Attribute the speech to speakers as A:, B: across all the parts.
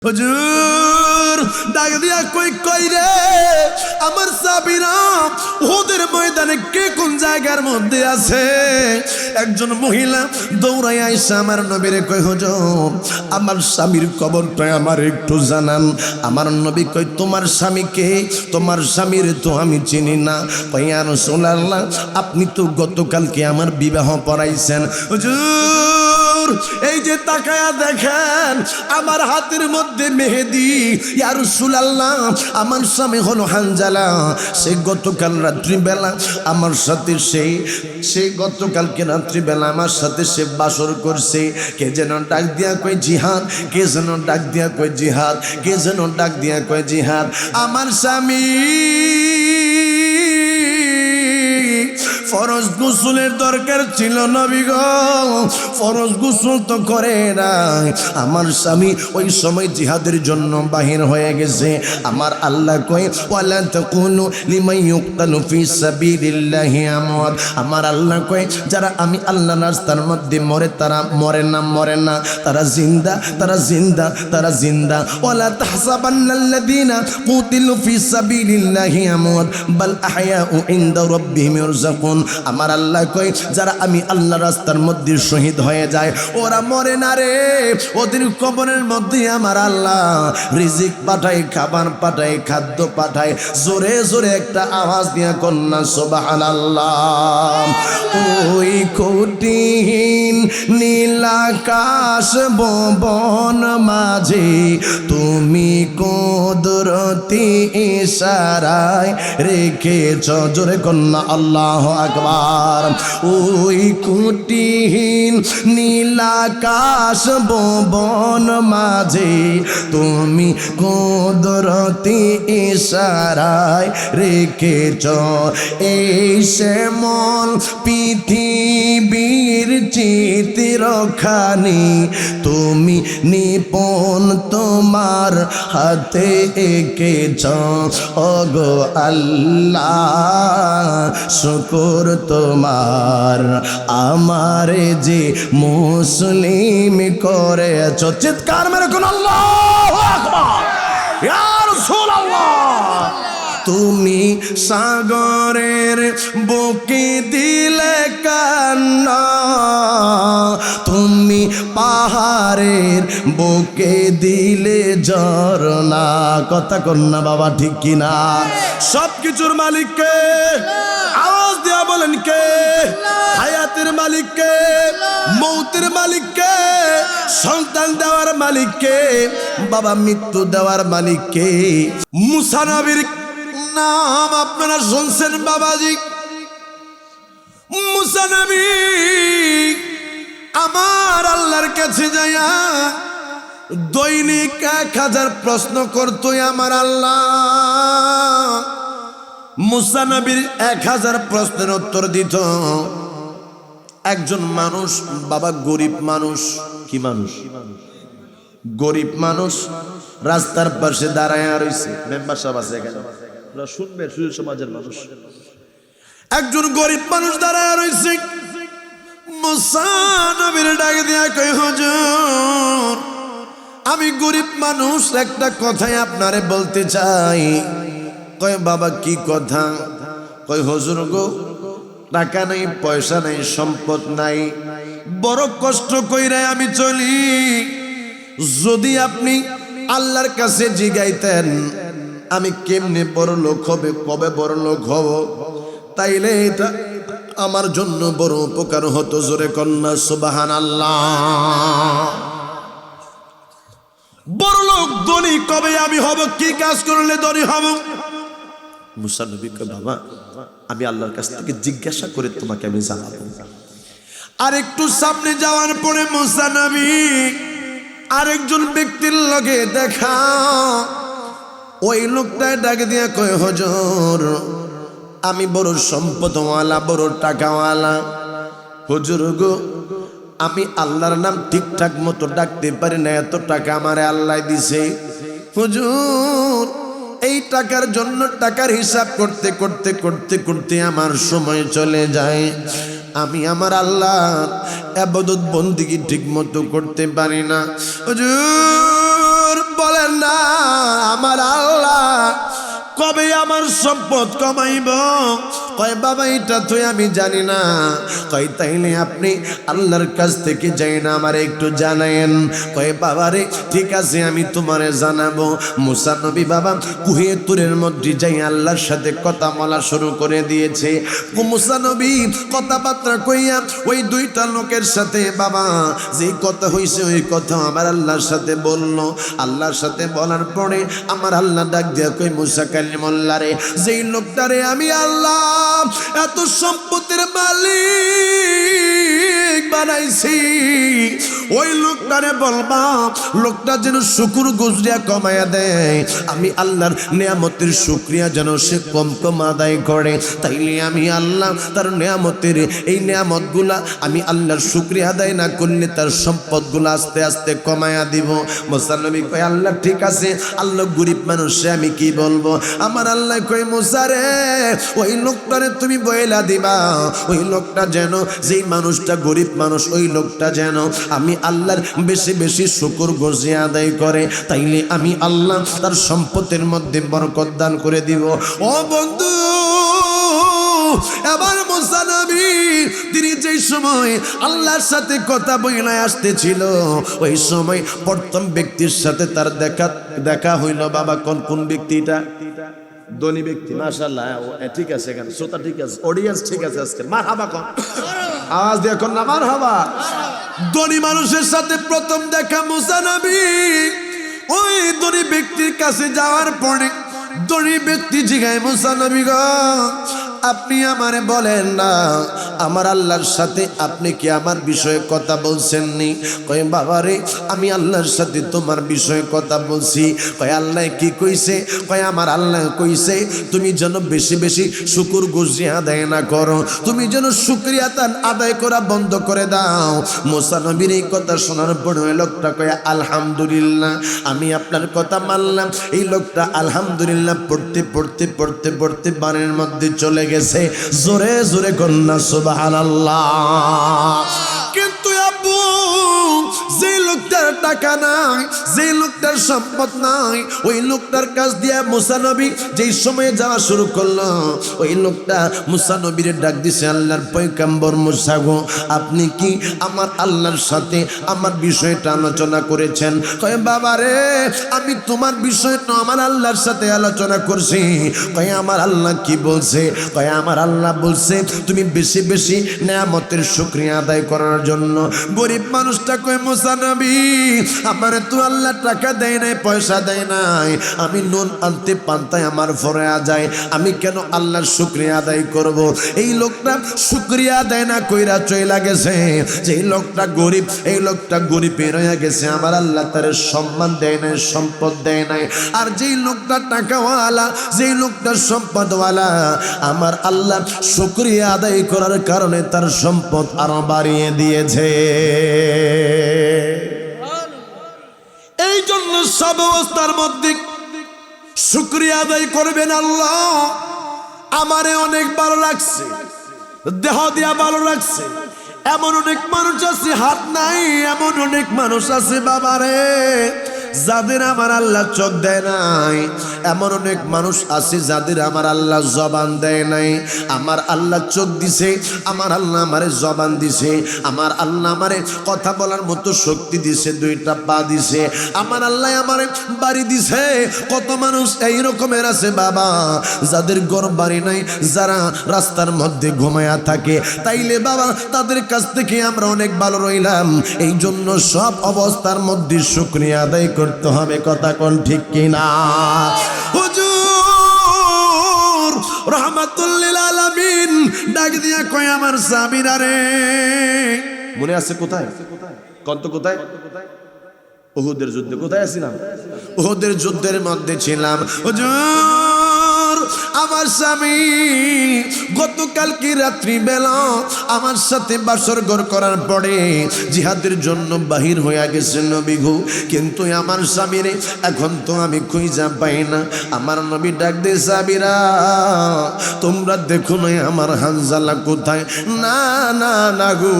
A: হুজুর ডাক দিয়া কই রে আমার সাবিরা ওদের ময়দানে কে কোন জায়গার মধ্যে আছে? একজন মহিলা দৌড়াই আইসা আমার নবীরে কই, হুজুর আমার স্বামীর কবরটা আমার একটু জানান। আমার নবী কই, তোমার স্বামীকে? তোমার স্বামীর তো আমি চিনি না। কই, ইয়া রাসূলুল্লাহ আপনি তো গতকালকে আমার বিবাহ পড়াইছেন। হুজুর এই যে তাকায়া দেখেন আমার হাতের মধ্যে মেহেদি। ইয়া রাসূলুল্লাহ আমার স্বামী হলো হানজালা। সে গতকাল রাত্রিবেলা আমার সাথে সে গতকালকে রাত্রিবেলা আমার সাথে সে বাসর করছে। কে যেন ডাক দিয়া কই জিহাদ, কে যেন ডাক দিয়া কই জিহাদ, কে যেন ডাক দিয়া কই জিহাদ। আমার স্বামী ফরজ গোসলের দরকার ছিল নবী গো, ফরজ গোসল তো করে নাই। আমার স্বামী ওই সময় জিহাদের জন্য বাহির হয়ে গেছে। আমার আল্লাহ কয়, ওয়ালা তাকুলু লিমান ইউকতালু ফি সাবিলিল্লাহি আমওয়াত। আমার আল্লাহ কয়, যারা আমি আল্লাহর রাস্তার মধ্যে মরে তারা মরে না, তারা জিন্দা, তারা জিন্দা, তারা জিন্দা। ওয়ালা তাহসাবান্নাল্লাযীনা কুতিলু ফি সাবিলিল্লাহি আমওয়াত বাল আহয়াউ ইনদা রাব্বিহিম ইরযাকুন। আমার আল্লাহ কই, যারা আমি আল্লাহর রাস্তার মধ্যে শহীদ হয়ে যায় ওরা মরে না রে, ওদের কবরের মধ্যে আমার আল্লাহ রিজিক পাঠায়, খাবার পাঠায়, খাদ্য পাঠায়। জোরে জোরে একটা আওয়াজ দিয়া কন্যা সুবহানাল্লাহ। ওই কঠিন নীল আকাশ ভুবন মাঝে তুমি কুদরতি ইশারায় রেখেছ। জোরে কন্যা আল্লাহু আকবার। ওই কঠিন নীল আকাশ ভুবন মাঝে তুমি কুদরতি ইশারায় রেখেছ। এই শ্যামল পৃথিবীর চিত্রখানি তুমি নিপুণ তোমার হাতে এঁকেছ। ওগো আল্লাহ শুকর তোমার, আমারে যে মুসলিম করেছ। চিৎকার মেরে কোন আল্লাহু আকবার, ইয়া রাসূলুল্লাহ। তুমি সাগরের বুকে দিলে কান্না, তুমি পাহাড়ের বুকে দিলে ঝরনা। কথা কন্যা বাবা ঠিক কিনা? সব কিছুর মালিককে আওয়াজ দিয়া বলেন কে? হায়াতের মালিককে, মৌতের মালিককে, সন্তান দেওয়ার মালিককে, বাবা মৃত্যু দেওয়ার মালিককে। মুসা নবীর নাম আপনারা শুনছেন বাবাজি। মুসা নবী আমার আল্লাহর কাছে যাইয়া দৈনিক 1000 প্রশ্ন করতো আমার আল্লাহ। মুসা নবীর 1000 প্রশ্নের উত্তর দিত একজন মানুষ। বাবা গরিব মানুষ, কি মানুষ? গরিব মানুষ রাস্তার পাশে দাঁড়ায় রইছে। মেম্বার সাহেব আছে এখানে, শুনবেন, সুযোগ সমাজের মানুষ। একজন গরিব মানুষ দাঁড়ায় রইছে। মুসা নবীর ডাক দিয়া কই, হুজুর আমি গরিব মানুষ, একটা কথাই আপনারে বলতে চাই। কয় বাবা কি কথা? কয় হুজুর গো, টাকা নাই, পয়সা নাই, সম্পদ নাই, বড় কষ্ট কইরা আমি চলি। যদি আপনি আল্লাহর কাছে জিগাইতেন আমি কেমনে বড় লোক হবে, কবে বড় লোক হব, তাইলে এটা আমার জন্য বড় উপকার হতো। জোরে কন্যা সুবহানাল্লাহ। বড় লোক ধনী কবে আমি হব, কি কাজ করলে ধনী হব? মুসা নবী কয়, বাবা আমি আল্লাহর কাছ থেকে জিজ্ঞাসা করে তোমাকে আমি জানাবো। আর একটু সামনে যাওয়ার পরে মুসা নবী আরেকজন ব্যক্তির লগে দেখা। ওই লোকটায় ডাক দিয়া কয়, হুজুর আমি বড় সম্পদওয়ালা, বড় টাকাওয়ালা। হুজুর গো, আমি আল্লাহর নাম ঠিকঠাক মতো ডাকতে পারি না, এত টাকা আমারে আল্লাহ দিছে। হুজুর এই টাকার জন্য টাকার হিসাব করতে করতে করতে করতে আমার সময় চলে যায়। আমি আমার আল্লাহ ইবাদত বন্দেগী ঠিক মতো করতে পারি না। হুজুর বলে কবে আমার সম্পদ কমাইব? কয় বাবা এটা তো আমি জানি না। কয় তাইলে আপনি আল্লাহর কাছ থেকে যাই না আমারে একটু জানায়েন। কয় বাবারে ঠিক আছে আমি তোমারে জানাবো। মুসা নবী বাবা কুহে তুরের মধ্যে যাই আল্লাহর সাথে কথা বলা শুরু করে দিয়েছে। মুসা নবী কথাবার্তা কইয়া ওই দুইটা লোকের সাথে বাবা যে কথা হইছে ওই কথা আমার আল্লাহর সাথে বললো। আল্লাহর সাথে বলার পরে আমার আল্লাহ ডাক দিয়া কই মুসা কালিমুল্লাহ রে, যেই লোকটারে আমি আল্লাহ এত সম্পত্তির মালিক বানাইছি, ওই লোকটারে বলবা লোকটা যেন শুকুর গুজরিয়া কমায়া দেয়, আমি আল্লাহর নিয়ামতের শুকরিয়া যেন সে কম কম আদায় করে। তাইলে আমি আল্লাহ তার নিয়ামতের এই নিয়ামতগুলা আমি আল্লাহর শুকরিয়া আদায় না করলে তার সম্পদগুলো আস্তে আস্তে কমায়া দিব। মুসা নবী কয় আল্লাহ ঠিক আছে, আল্লাহ গরিব মানুষে আমি কি বলবো। আমার আল্লাহ কয় মুসা রে ওই লোকটারে তুমি বইলা দিবা, ওই লোকটা যেন যেই মানুষটা গরিব মানুষ ওই লোকটা যেন আমি আল্লাহর বেশি বেশি শুকর গুজারি আদায় করে, তাইলে আমি আল্লাহ তার সম্পদের মধ্যে বরকত দান করে দিব। ও বন্ধু, এবার মুসা নবী তিনি যেই সময় আল্লাহর সাথে কথা বইলা আসতেছিল ওই সময় প্রথম ব্যক্তির সাথে তার দেখা হইল। বাবা কোন ব্যক্তিটা? ধনী ব্যক্তি। মাশাআল্লাহ, ঠিক আছে, এখানে শ্রোতা ঠিক আছে, অডিয়েন্স ঠিক আছে আজকে। মারহাবা কোন আওয়াজ দিয়ে কোন না মারহাবা। ধনী মানুষের সাথে প্রথম দেখা মুসা নবী ওই ধনী ব্যক্তির কাছে যাওয়ার পরে ধনী ব্যক্তি জিগায় মুসা নবী গো আপনি আমারে বলেন না আমার আল্লাহর সাথে আপনি কি আমার বিষয়ে কথা বলছেন নি? কয় বাবারে আমি আল্লাহর সাথে তোমার বিষয়ে কথা বলছি। কয় আল্লাহ কি কইছে? কয় আমার আল্লাহ কইছে তুমি যেন বেশি বেশি শুকর গুজারি আদায় না করো, তুমি যেন শুকরিয়া আদায় করা বন্ধ করে দাও। মুসা নবীর এই কথা শোনার পর ওই লোকটা কয় আলহামদুলিল্লাহ আমি আপনার কথা মানলাম। এই লোকটা আলহামদুলিল্লাহ পড়তে পড়তে পড়তে পড়তে বানের মধ্যে চলে গেছে। জোরে জোরে কন্যা সুবহানাল্লাহ। কিন্তু আব্বু যে লোকটার টাকা নাই, যে লোকটার সম্পদ নাই, ওই লোকটার কাছ দিয়ে মুসা নবী যেই সময়ে যাওয়া শুরু করলো ওই লোকটা মুসা নবীর ডাক দিছে আল্লাহর পয়গম্বর মুসা গো আপনি কি আমার আল্লাহর সাথে আমার বিষয়টা আলোচনা করেছেন? কয় বাবা রে আমি তোমার বিষয়টা আমার আল্লাহর সাথে আলোচনা করছি। কয় আমার আল্লাহ কি বলছে? কয় আমার আল্লাহ বলছে তুমি বেশি বেশি নিয়ামতের শুকরিয়া আদায় করার জন্য। গরিব মানুষটা কয় মুসা নবী আমারে তো আল্লাহ টাকা দেয় নাই, পয়সা দেয় নাই, আমি নুন আনতে পান্তায় আমার ফরয়া যায়, আমি কেন আল্লাহর শুকরিয়া আদায় করব? এই লোকটা শুকরিয়া আদায় না কইরা চইলা গেছে। যেই লোকটা গরিব এই লোকটা গরিবের হয়ে গেছে, আমার আল্লাহ তার সম্মান দেয় নাই, সম্পদ দেয় নাই। আর যেই লোকটা টাকাওয়ালা, যেই লোকটা সম্পদওয়ালা, আমার আল্লাহ শুকরিয়া আদায় করার কারণে তার সম্পদ আরো বাড়িয়ে দিয়েছে। এই জন্য সব অবস্থার মধ্যে শুকরিয়া আদায় করবেন। আল্লাহ আমারে অনেক ভালো লাগছে, দেহ দিয়া ভালো লাগছে। এমন অনেক মানুষ আছে হাত নাই, এমন অনেক মানুষ আছে বাবারে যাদের আমার আল্লাহ চোখ দেয় নাই, এমন অনেক মানুষ আছে যাদের আমার আল্লাহ জবান দেয় নাই। আমার আল্লাহ চোখ দিছে, আমার আল্লাহ আমারে জবান দিছে, আমার আল্লাহ আমারে কথা বলার মতো শক্তি দিছে, দুইটা পা দিছে, আমার আল্লাহ আমারে বাড়ি দিছে। কত মানুষ এই রকমের আছে বাবা যাদের ঘর বাড়ি নাই, যারা রাস্তার মধ্যে ঘুমায়া থাকে। তাইলে বাবা তাদের কাছ থেকে আমরা অনেক ভালো রইলাম। এই জন্য সব অবস্থার মধ্যে শুকরিয়া আদায় করতে হবে। কথা কোন ঠিক কিনা? হুজুর রাহমাতুল লিল আলামিন ডাক দিয়া কয় আমার সাবিরা রে, মনে আছে কোথায়? কত কোথায়? উহুদের যুদ্ধে। কোথায় ছিলাম? উহুদের যুদ্ধের মধ্যে ছিলাম। হুজুর আমার স্বামী গতকালকে রাত্রি বেলা আমার সাথে বাসর ঘর করার পরে জিহাদের জন্য বাহির হয়ে গেছে নবী গো। কিন্তু আমার স্বামীর এখন তো আমি খুঁজা পাই না। আমার নবী ডাক দিয়ে সাবিরা তোমরা দেখো না আমার হানজালা কোথায়? না না না গো,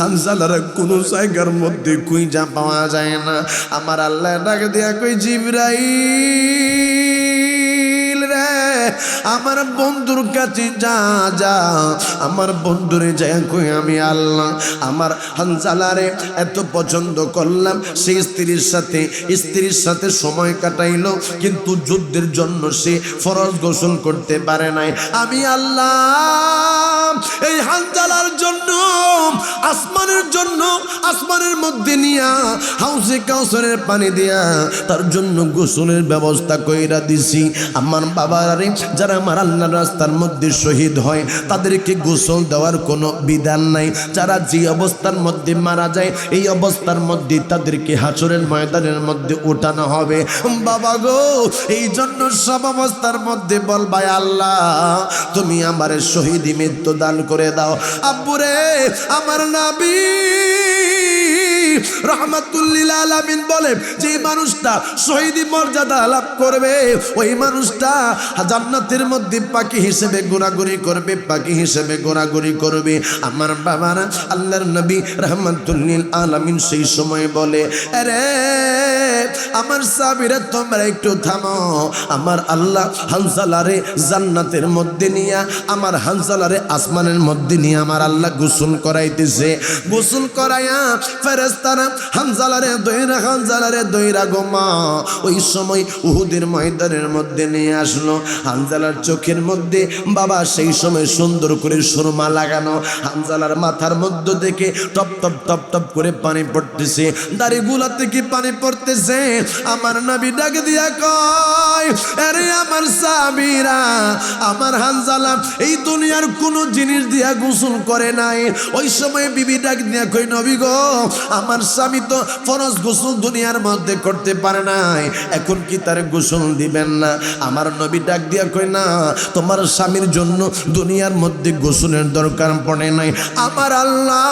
A: হানজালার কোনো জায়গার মধ্যে খুঁজা পাওয়া যায় না। আমার আল্লাহ ডাক দিয়া কই জিবরাইল রে আমার বন্ধুর কাছে যা যা, আমার বন্ধুরে যাই কই আমি আল্লাহ আমার হানজালারে এত পছন্দ করলাম, সেই স্ত্রীর সাথে সময় কাটাইলো, কিন্তু যুদ্ধের জন্য সে ফরজ গোসল করতে পারে নাই। আমি আল্লাহ এই হানজালার জন্য আসমানের মধ্যে নিয়া হাউসে কাউসারের পানি দিয়া তার জন্য গোসলের ব্যবস্থা কইরা দিছি। আমার বাবারে যারা আমার আল্লাহর রাস্তার মধ্যে শহীদ হয় তাদেরকে গোসল দেওয়ার কোনো বিধান নাই। যারা যে অবস্থার মধ্যে মারা যায় এই অবস্থার মধ্যে তাদেরকে হাসরের ময়দানের মধ্যে ওঠানো হবে। বাবা গো, এই জন্য সব অবস্থার মধ্যে বলবাই আল্লাহ তুমি আমার শহীদি মৃত্যু দান করে দাও। আব্বুরে, আমার নবী রাহমাতুল লিল আলামিন বলে যে মানুষটা শহীদি মর্যাদা লাভ করবে ওই মানুষটা জান্নাতের মধ্যে পাখি হিসেবে ঘোরাঘুরি করবে, পাখি হিসেবে ঘোরাঘুরি করবে। আমার বাবারা, আল্লাহর নবী রাহমাতুল লিল আলামিন সেই সময় বলে, আরে আমার সাহাবীরা তোমরা একটু থামো, আমার আল্লাহ হানজালারে জান্নাতের মধ্যে নিয়া আমার হানজালারে আসমানের মধ্যে নিয়ে আমার আল্লাহ গোসল করাইতেছে। গোসল করাইয়া ফেরেশতারা হানজালারে দইরা গোমা ওই সময় উহুদের ময়দানের মধ্যে নিয়ে আসলো। হানজালার চোখের মধ্যে বাবা সেই সময় সুন্দর করে সুরমা লাগানো, হানজালার মাথার মধ্য থেকে টপ টপ টপ টপ করে পানি পড়তেছে, দাড়িগুলা থেকে পানি পড়তেছে। আমার নবী ডাক দিয়া কয়, আরে আমার সাহাবীরা, আমার হানজালা এই দুনিয়ার কোনো জিনিস দিয়া গোসল করে নাই। ওই সময় বিবি ডাক দিয়া কই, নবী গো, আমার স্বামী তো ফরজ গোসল দুনিয়ার মধ্যে করতে পারে নাই, এখন কি তার গোসল দিবেন না? আমার নবী ডাক দিয়া কই, না, তোমার স্বামীর জন্য দুনিয়ার মধ্যে গোসলের দরকার পড়ে নাই। আমার আল্লাহ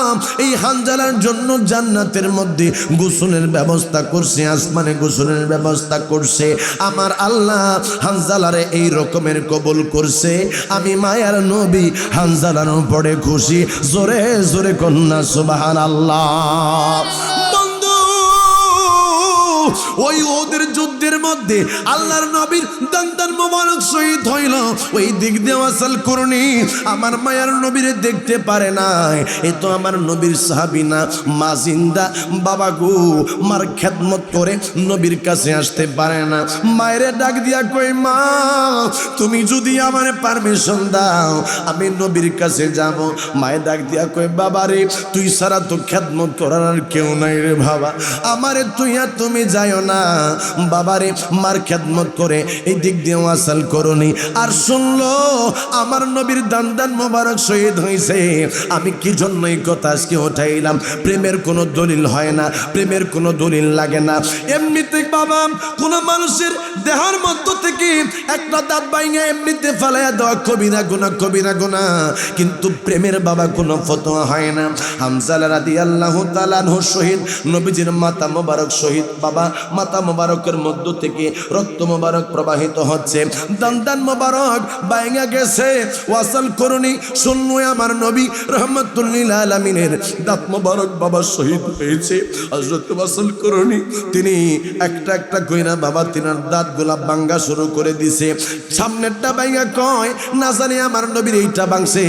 A: এই হানজালার জন্য জান্নাতের মধ্যে গোসলের ব্যবস্থা করছে, আসমানে গোসলের ব্যবস্থা করছে। আমার আল্লাহ হানজালারে এই রকমের কবুল করছে। আমি মায়ার নবী হানজালার উপরে খুশি। জোরে জোরে কন্যা সুবহানাল্লাহ। ওই ওদের যুদ্ধের মধ্যে আল্লাহর নবীর দান্দান মোবারক শহীদ হইল। ওই দিক দিয়ে ওয়াসাল করনি, আমার মায়ার নবীরে দেখতে পারে নাই। এ তো আমার নবীর সাহাবী না, মা জিন্দা, বাবা গো, মার খেদমত করে নবীর কাছে আসতে পারে না। মায়েরে ডাক দিয়া কই, মা তুমি যদি আমারে পারমিশন দাও আমি নবীর কাছে যাব। মায়ের ডাক দিয়া কই, বাবা রে, তুই সারা তো খেদমত করার আর কেউ নাই রে বাবা, আমারে তুই আর তুমি যাইও না। বাবারে মার খেদমত করে এই দিক দিয়ে ওয়াসাল করনি। আর শুনলো আমার নবীর দান্দান মোবারক শহীদ হয়েছে। আমি কি জন্য এই কথা আজকে উঠাইলাম? প্রেমের কোনো দলিল হয় না, প্রেমের কোনো দলিল লাগে না। এমনিতে বাবা কোন মানুষের দেহের মধ্য থেকে একটা দাঁত বাইঙা এমনিতে ফেলাইয়া দেওয়া কবিরা গুনাহ, কবিরা গুনাহ, কিন্তু প্রেমের বাবা কোনো ফতোয়া হয় না। হামজালা রাদিয়াল্লাহু তাআলা আনহু শহীদ, নবীজির মাতা মোবারক শহীদ। বাবা মাতা মোবারকের মধ্য থেকে রক্ত মোবারক প্রবাহিত হচ্ছে, দান্দান মোবারক বাইঙা গেছে। ওয়াসাল করুনি শুনলো আমার নবী রাহমাতুল লিল আলামিনের দাঁত মোবারক বাবা শহীদ হয়েছে। হযরত ওয়াসাল করুনি তিনি একটা একটা কইরা বাবা তিনার দাঁতগুলা ভাঙা শুরু করে দিছে। সামনেরটা বাইঙা কয়, না জানি আমার নবীর এইটা ভাঙছে,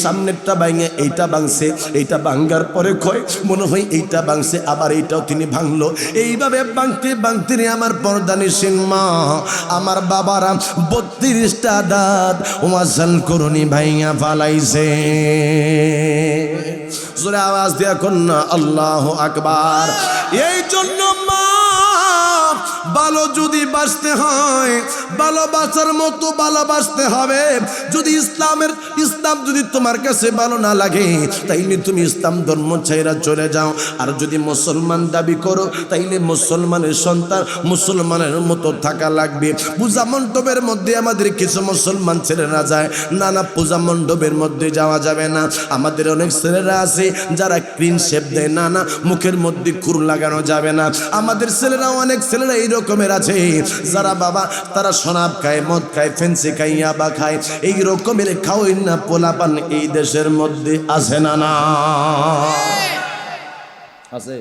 A: সামনেরটা বাইঙা এইটা ভাঙছে, এইটা ভাঙ্গার পরে কয় মনে হয় এইটা ভাঙছে, আবার এইটাও তিনি ভাঙলো। এইভাবে ভাঙতে ভাঙতে আমার পর্দানিসীন মা আমার বাবারা 32টা দাঁত ওয়াসাল করুনি ভাইয়া ফালাইছে। জোরে আওয়াজ দিয়া কন্যা আল্লাহু আকবার। এই জন্য মা ভালো যদি বাঁচতে হয়, ভালোবাসার মতো ভালোবাসতে হবে। যদি ইসলাম যদি তোমার কাছে ভালো না লাগে তাইলে তুমি ইসলাম ধর্ম ছাইরা চলে যাও। আর যদি মুসলমান দাবি করো তাইলে মুসলমানের সন্তান মুসলমানের মতো থাকা লাগবে। পূজা মণ্ডপের মধ্যে আমাদের কিছু মুসলমান ছেলেরা যায়, না না পূজা মণ্ডপের মধ্যে যাওয়া যাবে না। আমাদের অনেক ছেলেরা আছে যারা ক্লিন শেপ দেয়, না না মুখের মধ্যে খুর লাগানো যাবে না। আমাদের ছেলেরা অনেক ছেলেরা এই রকমের আছে যারা বাবা তারা শরাব খায়, মদ খায়, ফেন্সি খায়, ইয়াবা খায়। এই রকমের খাওয়াই না পোলাপান এই দেশের মধ্যে আছে না না আছে।